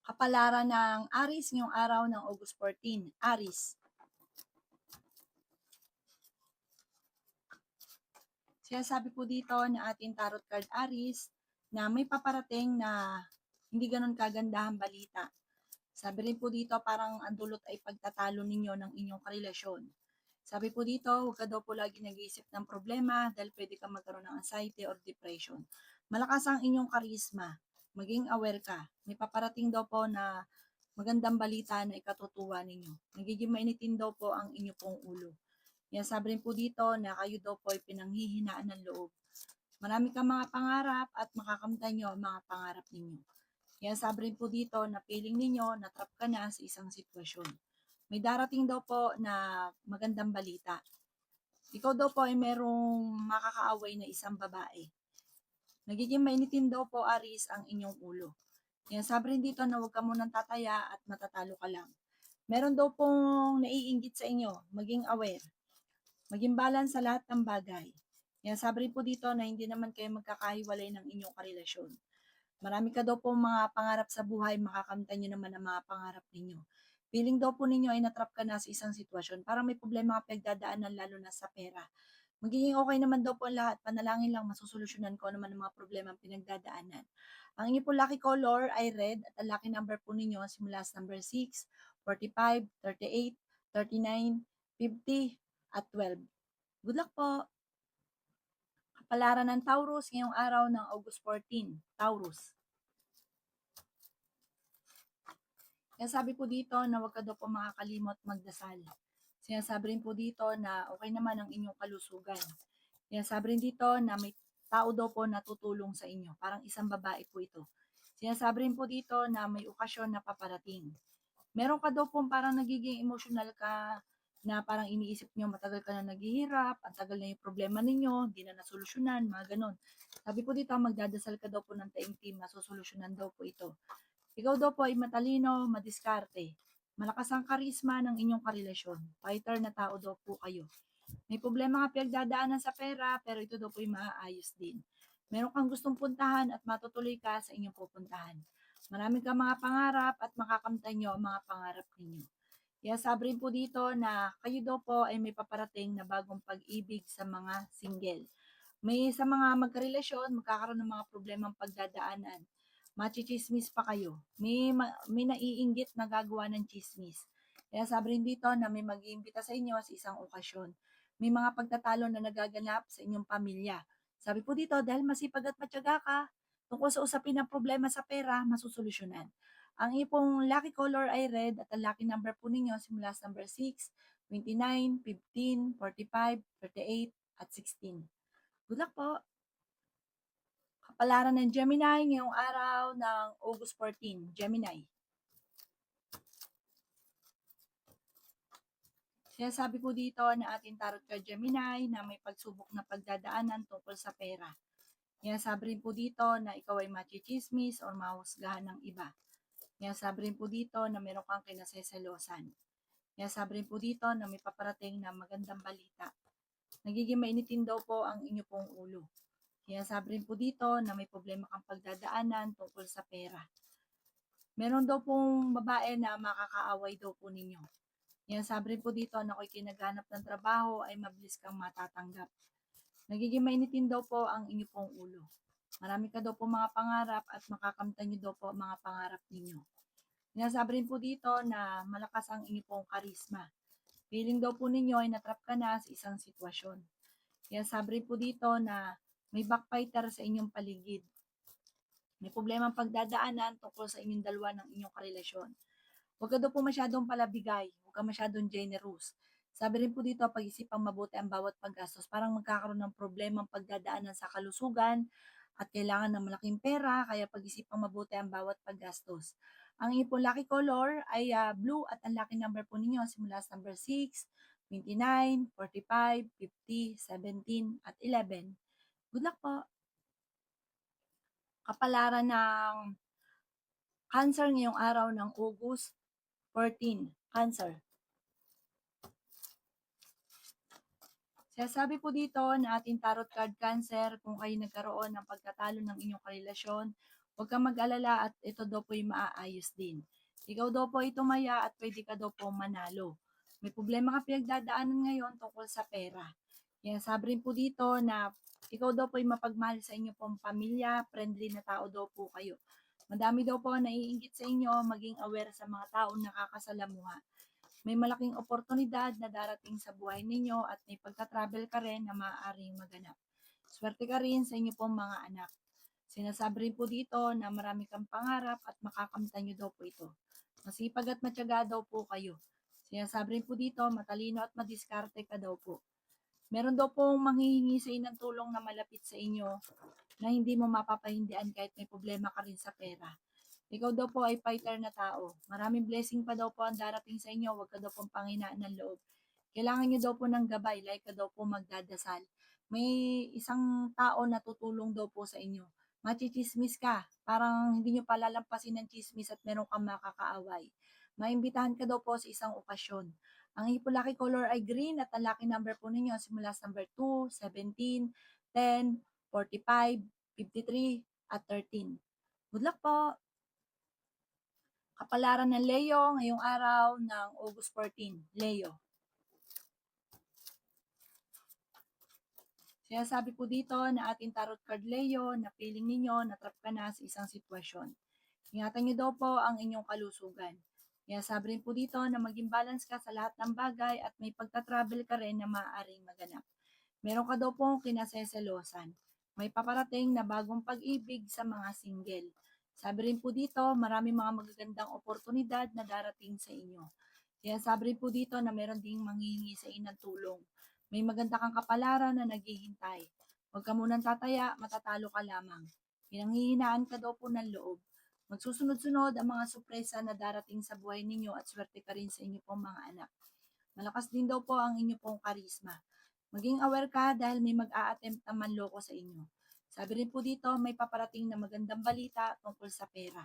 Kapalaran ng Aris ngayong araw ng August 14. Aris. Sinasabi po dito na ating tarot card Aris na may paparating na hindi ganun kagandahang balita. Sabi rin po dito parang ang dulot ay pagtatalo ninyo ng inyong karelasyon. Sabi po dito, huwag ka daw po lagi nag-iisip ng problema dahil pwede ka magkaroon ng anxiety or depression. Malakas ang inyong karisma. Maging aware ka. May paparating daw po na magandang balita na ikatutuwa ninyo. Nagiging mainitin daw po ang inyo pong ulo. Yan sabi rin po dito na kayo daw po ay pinanghihinaan ng loob. Marami kang mga pangarap at makakamtan nyo ang mga pangarap ninyo. Yan sabi rin po dito na feeling ninyo na trap ka na sa isang sitwasyon. May darating daw po na magandang balita. Ikaw daw po ay merong makakaaway na isang babae. Nagiging mainitin daw po, Aris, ang inyong ulo. Yan sabi rin dito na huwag ka munang tataya at matatalo ka lang. Meron daw pong naiinggit sa inyo, maging aware. Maging balance sa lahat ng bagay. Yan sabi rin po dito na hindi naman kayo magkakahiwalay ng inyong karelasyon. Marami ka daw po mga pangarap sa buhay, makakamtan nyo naman ang mga pangarap ninyo. Feeling daw po ninyo ay natrap ka na sa isang sitwasyon. Parang may problema ka pagdadaanan lalo na sa pera. Magiging okay naman daw po ang lahat. Panalangin lang, masusolusyonan ko naman ang mga problema ang pinagdadaanan. Ang inyo po lucky color ay red at ang lucky number po ninyo simula sa number 6, 45, 38, 39, 50 at 12. Good luck po! Kapalaran ng Taurus ngayong araw ng August 14. Taurus. Kaya sabi po dito na huwag ka daw po makakalimot magdasal. Sinasabi rin po dito na okay naman ang inyong kalusugan. Sinasabi rin dito na may tao daw po na tutulong sa inyo. Parang isang babae po ito. Sinasabi rin po dito na may okasyon na paparating. Meron ka daw po parang nagiging emotional ka na parang iniisip nyo matagal ka na naghihirap, ang tagal na yung problema ninyo, hindi na nasolusyonan, mga ganon. Sabi po dito, magdadasal ka daw po ng taimtim, masosolusyonan daw po ito. Ikaw daw po ay matalino, madiskarte. Malakas ang karisma ng inyong karelasyon. Fighter na tao daw po kayo. May problema ka pinagdadaanan sa pera, pero ito daw po ay maaayos din. Meron kang gustong puntahan at matutuloy ka sa inyong pupuntahan. Marami kang mga pangarap at makakamtan nyo ang mga pangarap ninyo. Kaya sabi rin po dito na kayo daw po ay may paparating na bagong pag-ibig sa mga single. May sa mga magkarelasyon, magkakaroon ng mga problemang pagdadaanan. Machichismis pa kayo. May naiinggit na gagawa ng chismis. Kaya sabi rin dito na may mag-iimbita sa inyo sa isang okasyon. May mga pagtatalo na nagaganap sa inyong pamilya. Sabi po dito, dahil masipag at matyaga ka, tungkol sa usapin ng problema sa pera, masusolusyonan. Ang ipong lucky color ay red at ang lucky number po ninyo simula sa number 6, 29, 15, 45, 38, at 16. Good luck po! Kapalaran ng Gemini ngayong araw ng August 14. Gemini. Sinasabi po dito na ating tarot card Gemini na may pagsubok na pagdadaanan tungkol sa pera. Sinasabi rin po dito na ikaw ay machichismis o mahusgahan ng iba. Sinasabi rin po dito na meron kang kinaseselosan. Sinasabi rin po dito na may paparating na magandang balita. Nagiging mainitin daw po ang inyo pong ulo. Sinasabi rin po dito na may problema kang pagdadaanan tungkol sa pera. Meron daw pong babae na makakaaway daw po ninyo. Sinasabi rin po dito na kung kinaghanap ng trabaho ay mabilis kang matatanggap. Nagiging mainitin daw po ang inyo pong ulo. Marami ka daw po mga pangarap at makakamtan nyo daw po ang mga pangarap ninyo. Sinasabi rin po dito na malakas ang inyo pong karisma. Feeling daw po ninyo ay natrap ka na sa isang sitwasyon. Sinasabi rin po dito na may backfighter sa inyong paligid. May problemang pagdadaanan tungkol sa inyong dalawa ng inyong karelasyon. Huwag ka daw po masyadong palabigay, huwag ka masyadong generous. Sabi rin po dito, pag-isipang mabuti ang bawat paggastos. Parang magkakaroon ng problemang pagdadaanan sa kalusugan at kailangan ng malaking pera, kaya pag-isipang mabuti ang bawat paggastos. Ang inyong lucky color ay blue at ang lucky number po ninyo simula sa number 6, 29, 45, 50, 17, at 11. Good luck po! Kapalaran ng Cancer ngayong araw ng August 14. Cancer. Sabi po dito na ating tarot card Cancer, kung kayo nagkaroon ng pagtatalo ng inyong karelasyon, Huwag kang mag-alala at ito daw po yung maaayos din. Ikaw daw po ay tumaya at pwede ka daw po manalo. May problema ka pinagdadaanan ngayon tungkol sa pera. Yan, sabi rin po dito na ikaw daw po ay mapagmahal sa inyo pong pamilya, friendly na tao daw po kayo. Madami daw po ang naiinggit sa inyo, maging aware sa mga taong nakakasalamuha. May malaking oportunidad na darating sa buhay ninyo at may pagka-travel ka rin na maaaring maganap. Swerte ka rin sa inyo pong mga anak. Sinasabi rin po dito na marami kang pangarap at makakamtan nyo daw po ito. Masipag at matyaga daw po kayo. Sinasabi rin po dito, matalino at madiskarte ka daw po. Meron daw pong manghihingi sa inyo ng tulong na malapit sa inyo na hindi mo mapapahindian kahit may problema ka rin sa pera. Ikaw daw po ay fighter na tao. Maraming blessing pa daw po ang darating sa inyo. Huwag ka daw pong panghinaan ng loob. Kailangan nyo daw po ng gabay, like ka daw po magdadasal. May isang tao na tutulong daw po sa inyo. Machichismis ka. Parang hindi nyo palalampasin ng chismis at meron kang makakaaway. Maimbitahan ka daw po sa isang okasyon. Ang inyong lucky color ay green at ang lucky number po ninyo simula sa number 2, 17, 10, 45, 53, at 13. Good luck po! Kapalaran ng Leo ngayong araw ng August 14. Leo. Sinasabi po dito na ating tarot card Leo na feeling ninyo na trap ka na sa isang sitwasyon. Ingatan niyo daw po ang inyong kalusugan. Kaya sabi rin po dito na maging balance ka sa lahat ng bagay at may pagta-travel ka rin na maaaring maganap. Meron ka daw pong kinaseselosan. May paparating na bagong pag-ibig sa mga single. Sabi rin po dito, marami mga magagandang oportunidad na darating sa inyo. Kaya sabi rin po dito na meron ding manghihingi sa inyo ng tulong. May maganda kang kapalaran na naghihintay. Huwag ka munang tataya, matatalo ka lamang. Pinanghihinaan ka daw po ng loob. Magsusunod-sunod ang mga sorpresa na darating sa buhay ninyo at swerte ka rin sa inyo pong mga anak. Malakas din daw po ang inyo pong karisma. Maging aware ka dahil may mag-a-attempt na manloko sa inyo. Sabi rin po dito, may paparating na magandang balita tungkol sa pera.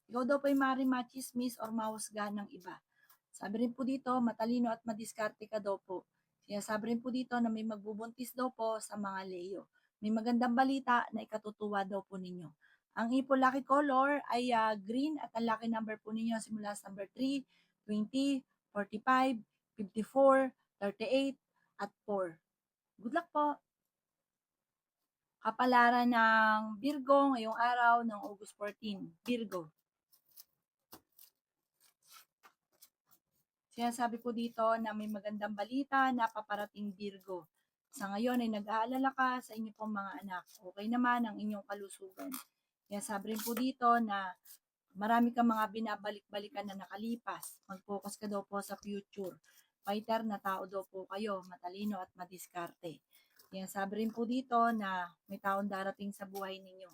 Ikaw daw po ay maaaring machismis or mahusgahan ng iba. Sabi rin po dito, matalino at madiskarte ka daw po. Kaya sabi rin po dito na may magbubuntis daw po sa mga Leo. May magandang balita na ikatutuwa daw po ninyo. Ang ipo lucky color ay green at ang lucky number po ninyo simula sa number 3, 20, 45, 54, 38, at 4. Good luck po! Kapalaran ng Virgo ngayong araw ng August 14. Virgo. Sinasabi po dito na may magandang balita na paparating Virgo. Sa ngayon ay nag-aalala ka sa inyo pong mga anak. Okay naman ang inyong kalusugan. Kaya sabi rin po dito na marami kang mga binabalik-balikan na nakalipas. Mag-focus ka daw po sa future. Fighter na tao daw po kayo, matalino at madiskarte. Kaya sabi rin po dito na may taong darating sa buhay ninyo.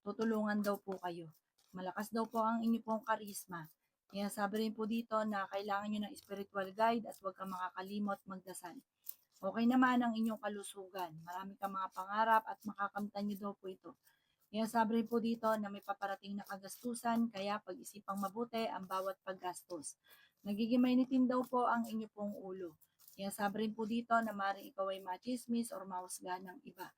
Tutulungan daw po kayo. Malakas daw po ang inyo pong karisma. Kaya sabi rin po dito na kailangan nyo ng spiritual guide at huwag kang makakalimot magdasal. Okay naman ang inyong kalusugan. Marami kang mga pangarap at makakamtan nyo daw po ito. Kaya sabi rin po dito na may paparating na kagastusan, kaya pag-isipang mabuti ang bawat paggastos. Nagiging mainitin daw po ang inyo pong ulo. Kaya sabi rin po dito na maaaring ikaw ay machismis or mahusgahan ng iba.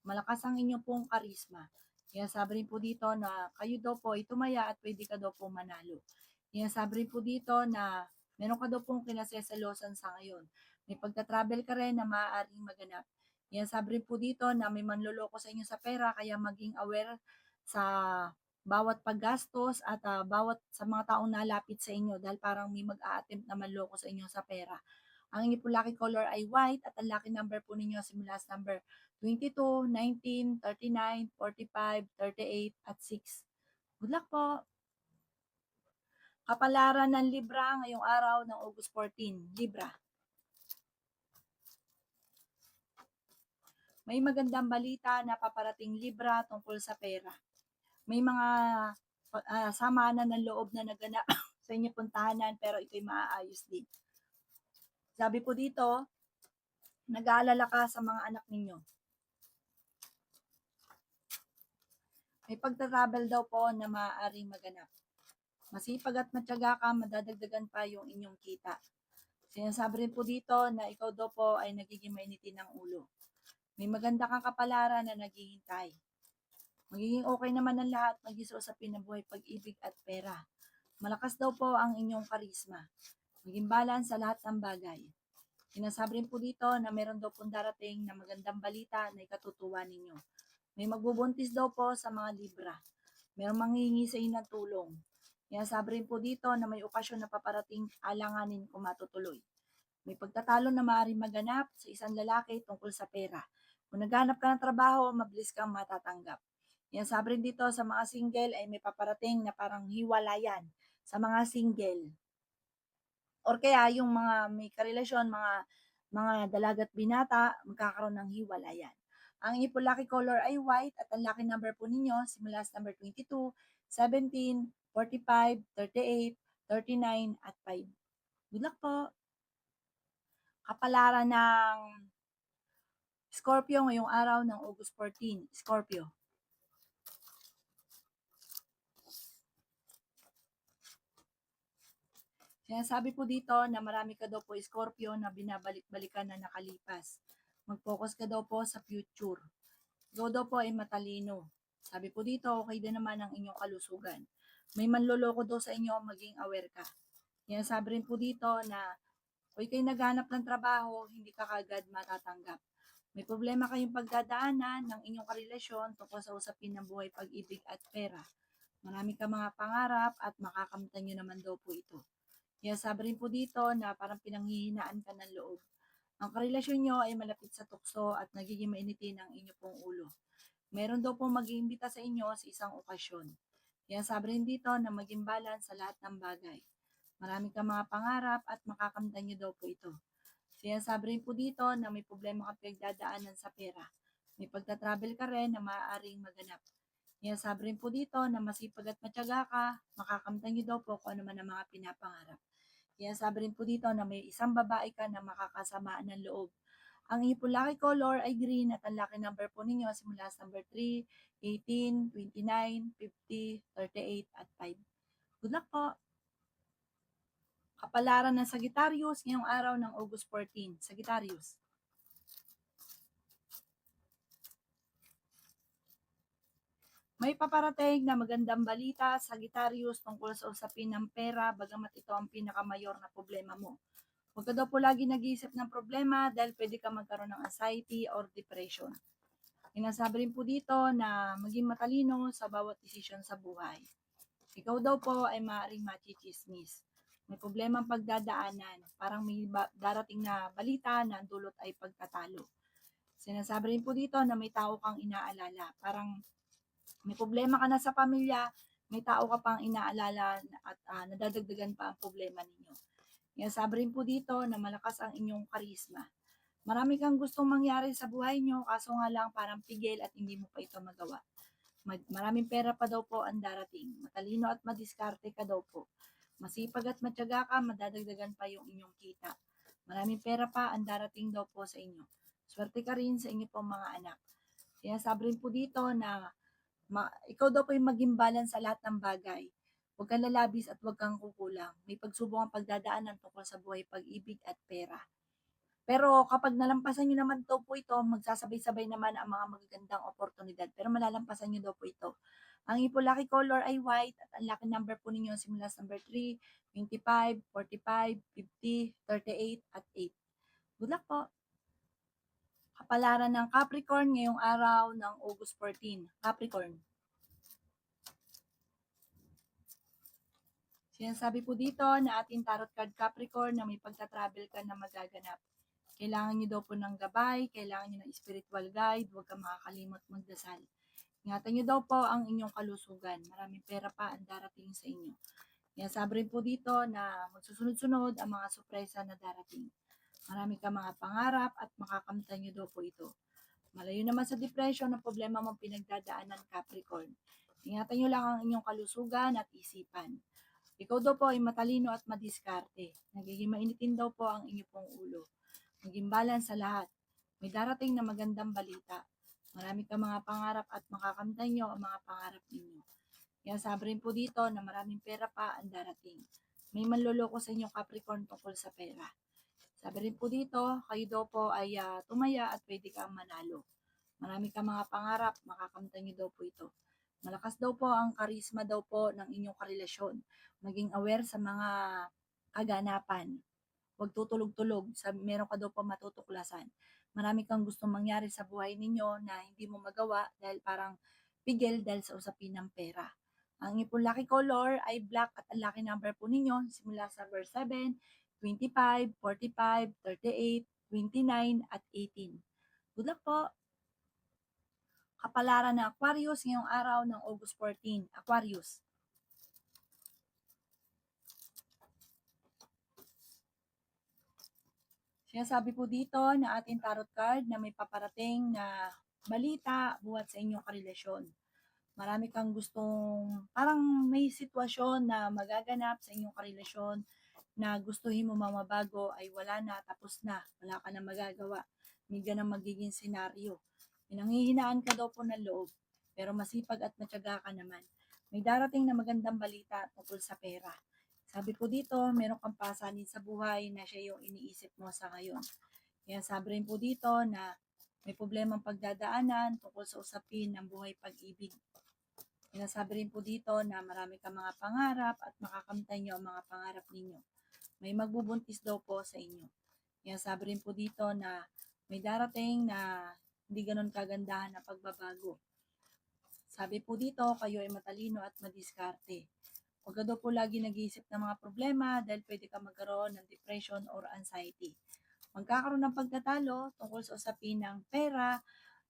Malakas ang inyong pong karisma. Kaya sabi rin po dito na kayo daw po ay tumaya at pwede ka daw po manalo. Kaya sabi rin po dito na meron ka daw pong kinaseselosan sa ngayon. May pagta-travel ka rin na maaaring maganap. Kaya sabi rin po dito na may manloloko sa inyo sa pera kaya maging aware sa bawat paggastos at bawat sa mga taong nalapit sa inyo dahil parang may mag-a-attempt na manloko sa inyo sa pera. Ang inyo po lucky color ay white at ang lucky number po ninyo simula sa number 22, 19, 39, 45, 38, at 6. Good luck po! Kapalaran ng Libra ngayong araw ng August 14. Libra. May magandang balita na paparating Libra tungkol sa pera. May mga samaan ng loob na naganap sa inyo puntahanan pero ito'y maaayos din. Sabi po dito, nag-aalala ka sa mga anak ninyo. May pagta-travel daw po na maaaring maganap. Masipag at matyaga ka, madadagdagan pa yung inyong kita. Sinasabi rin po dito na ikaw daw po ay nagiging mainitin ng ulo. May maganda kang kapalaran na naghihintay. Magiging okay naman ang lahat maging sa usapin ng buhay, pag-ibig at pera. Malakas daw po ang inyong karisma. Maging balance sa lahat ng bagay. Sinasabi rin po dito na meron daw pong darating na magandang balita na ikatutuwa ninyo. May magbubuntis daw po sa mga Libra. Merong manghihingi sa inyo ng tulong. Sinasabi rin po dito na may okasyon na paparating, alanganin kung matutuloy. May pagtatalo na maaaring maganap sa isang lalaki tungkol sa pera. Kung naghanap ka ng trabaho, mabilis kang matatanggap. Sabi rin dito sa mga single ay may paparating na parang hiwalayan sa mga single. Or kaya yung mga may karelasyon, mga dalagat binata, magkakaroon ng hiwalayan. Ang inyong po lucky color ay white at ang lucky number po ninyo simula sa number 22, 17, 45, 38, 39 at 5. Good luck po! Kapalaran ng Scorpio ngayong araw ng August 14. Scorpio. Sinasabi po dito na marami ka daw po Scorpio na binabalik-balikan na nakalipas. Mag-focus ka daw po sa future. Ikaw daw po ay matalino. Sabi po dito, okay din naman ang inyong kalusugan. May manloloko daw sa inyo, maging aware ka. Sabi rin po dito na kung ikaw'y naghanap ng trabaho, hindi ka kagad matatanggap. May problema kayong pagdadaanan ng inyong karelasyon tungkol sa usapin ng buhay, pag-ibig at pera. Marami ka mga pangarap at makakamtan nyo naman daw po ito. Sabi rin po dito na parang pinanghihinaan ka ng loob. Ang karelasyon nyo ay malapit sa tukso at nagiging mainitin ang inyo pong ulo. Meron daw pong mag-iimbita sa inyo sa isang okasyon. Sabi rin dito na maging balance sa lahat ng bagay. Marami kang mga pangarap at makakamtan nyo daw po ito. Sabi rin po dito na may problema kang pinagdadaanan sa pera. May pagta-travel ka rin na maaaring maganap. Sabi rin po dito na masipag at matyaga ka, makakamtan nyo daw po kung ano man ang mga pinapangarap. Sabi rin po dito na may isang babae ka na makakasamaan ng loob. Ang inyong po lucky color ay green at ang lucky number po ninyo simula sa number 3, 18, 29, 50, 38 at 5. Good luck po! Kapalaran ng Sagittarius ngayong araw ng August 14. Sagittarius. May paparating na magandang balita, Sagittarius, tungkol sa usapin ng pera, bagamat ito ang pinakamayor na problema mo. Huwag ka daw po lagi nag-iisip ng problema dahil pwede ka magkaroon ng anxiety or depression. Sinasabi rin po dito na maging matalino sa bawat desisyon sa buhay. Ikaw daw po ay maaaring machichismis. May problema ang pagdadaanan, parang may darating na balita na ang dulot ay pagtatalo. Sinasabi rin po dito na may tao kang inaalala, parang may problema ka na sa pamilya, may tao ka pang inaalala at nadadagdagan pa ang problema ninyo. Sabi rin po dito na malakas ang inyong karisma. Marami kang gustong mangyari sa buhay nyo, kaso nga lang parang pigil at hindi mo pa ito magawa. Maraming pera pa daw po ang darating. Matalino at madiskarte ka daw po. Masipag at matyaga ka, madadagdagan pa yung inyong kita. Maraming pera pa ang darating daw po sa inyo. Swerte ka rin sa inyo pong mga anak. Sabi rin po dito na ikaw daw po yung maging balance sa lahat ng bagay. Huwag kang lalabis at huwag kang kukulang. May pagsubok ang pagdadaanan tungkol sa buhay, pag-ibig at pera. Pero kapag nalampasan nyo naman daw po ito, magsasabay-sabay naman ang mga magagandang oportunidad. Pero malalampasan nyo daw po ito. Ang inyong po lucky color ay white at ang lucky number po ninyo simula sa number 3, 25, 45, 50, 38 at 8. Good luck po! Kapalaran ng Capricorn ngayong araw ng August 14. Capricorn. Sinasabi po dito na ating tarot card Capricorn na may pagta-travel ka na magaganap. Kailangan nyo daw po ng gabay, kailangan nyo ng spiritual guide, huwag kang makakalimot magdasal. Ingatan nyo daw po ang inyong kalusugan. Maraming pera pa ang darating sa inyo. Sabi rin po dito na magsusunod-sunod ang mga sorpresa na darating. Marami ka mga pangarap at makakamtan nyo daw po ito. Malayo naman sa depression ang problema mong pinagdadaanan, Capricorn. Ingatan nyo lang ang inyong kalusugan at isipan. Ikaw daw po ay matalino at madiskarte. Nagiging mainitin daw po ang inyong pong ulo. Maging balance sa lahat. May darating na magandang balita. Marami ka mga pangarap at makakamtan nyo ang mga pangarap ninyo. Sabi rin po dito na maraming pera pa ang darating. May manloloko sa inyo, Capricorn, tungkol sa pera. Sabi rin po dito, kayo daw po ay tumaya at pwede kang manalo. Marami kang mga pangarap, makakamtan niyo daw po ito. Malakas daw po ang karisma daw po ng inyong karelasyon. Maging aware sa mga kaganapan. Huwag tutulog-tulog, meron ka daw po matutuklasan. Marami kang gustong mangyari sa buhay ninyo na hindi mo magawa dahil parang pigil dahil sa usapin ng pera. Ang inyong pong lucky color ay black at ang lucky number po ninyo simula sa verse 7, 25, 45, 38, 29 at 18. Good luck po! Kapalaran ng Aquarius ngayong araw ng August 14. Aquarius. Sinasabi po dito na ating tarot card na may paparating na balita buhat sa inyong karelasyon. Marami kang gustong, parang may sitwasyon na magaganap sa inyong karelasyon na gustuhin mo mamabago ay wala na, tapos na, wala ka na magagawa. May ganang magiging senaryo. Pinanghihinaan ka daw po ng loob, pero masipag at matyaga ka naman. May darating na magandang balita tungkol sa pera. Sabi ko dito, meron kang pasanin sa buhay na siya yung iniisip mo sa ngayon. Kaya sabi rin po dito na may problemang pagdadaanan tungkol sa usapin ng buhay pag-ibig. Sinasabi rin po dito na marami kang mga pangarap at makakamtan nyo ang mga pangarap ninyo. May magbubuntis daw po sa inyo. Kaya sabi rin po dito na may darating na hindi ganun kagandahan na pagbabago. Sabi po dito, kayo ay matalino at madiskarte. Huwag ka daw po lagi nag-iisip ng mga problema dahil pwede ka magkaroon ng depression or anxiety. Magkakaroon ng pagtatalo tungkol sa usapin ng pera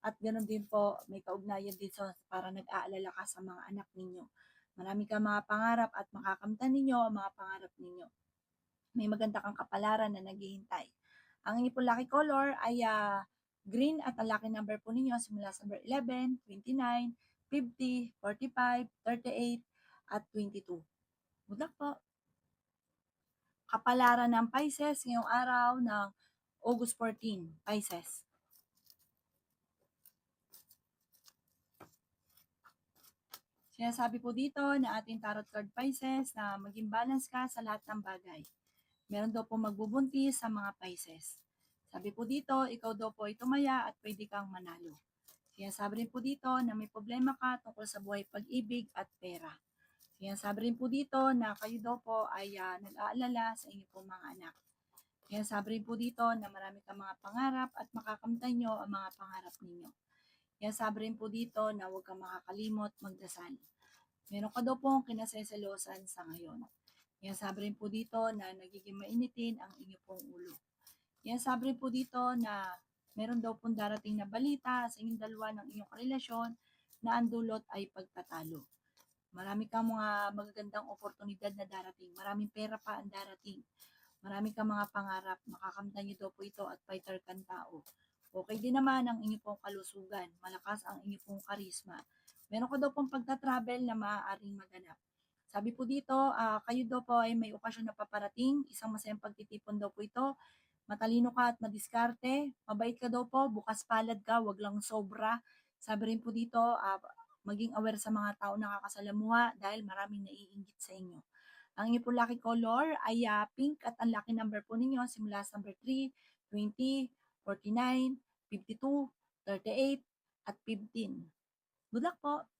at ganoon din po may kaugnayan din sa para nag-aalala ka sa mga anak ninyo. Marami kang mga pangarap at makakamtan ninyo ang mga pangarap ninyo. May maganda kang kapalaran na naghihintay. Ang inyong po lucky color ay green at ang lucky number po ninyo simula sa number 11, 29, 50, 45, 38 at 22. Good luck po! Kapalaran ng Pisces ngayong araw ng August 14, Pisces. Sinasabi po dito na ating tarot card Pisces na maging balance ka sa lahat ng bagay. Meron daw po magbubuntis sa mga Pisces. Sabi po dito, ikaw daw po ay tumaya at pwede kang manalo. Sinasabi rin po dito na may problema ka tungkol sa buhay pag-ibig at pera. Sinasabi rin po dito na kayo daw po ay nag-aalala sa inyong pong mga anak. Sinasabi rin po dito na marami kang mga pangarap at makakamtan nyo ang mga pangarap ninyo. Sinasabi rin po dito na huwag kang makakalimot magdasal. Meron ka daw pong kinaseselosan sa ngayon. Sinasabi rin po dito na nagiging mainitin ang inyong pong ulo. Sinasabi rin po dito na meron daw pong darating na balita sa inyong dalawa ng inyong karelasyon na ang dulot ay pagtatalo. Marami kang mga magagandang oportunidad na darating. Maraming pera pa ang darating. Marami kang mga pangarap. Makakamtan niyo daw po ito at fighter kang tao. Okay din naman ang inyong pong kalusugan. Malakas ang inyong pong karisma. Meron ka daw pong pagta-travel na maaaring maganap. Sabi po dito, kayo daw po ay may okasyon na paparating. Isang masayang pagtitipon daw po ito. Matalino ka at madiskarte. Mabait ka daw po. Bukas palad ka. Wag lang sobra. Sabi rin po dito, maging aware sa mga tao nakakasalamuha dahil maraming naiinggit sa inyo. Ang inyong po lucky color ay pink at ang lucky number po ninyo simula sa number 3, 20, 49, 52, 38 at 15. Good luck po!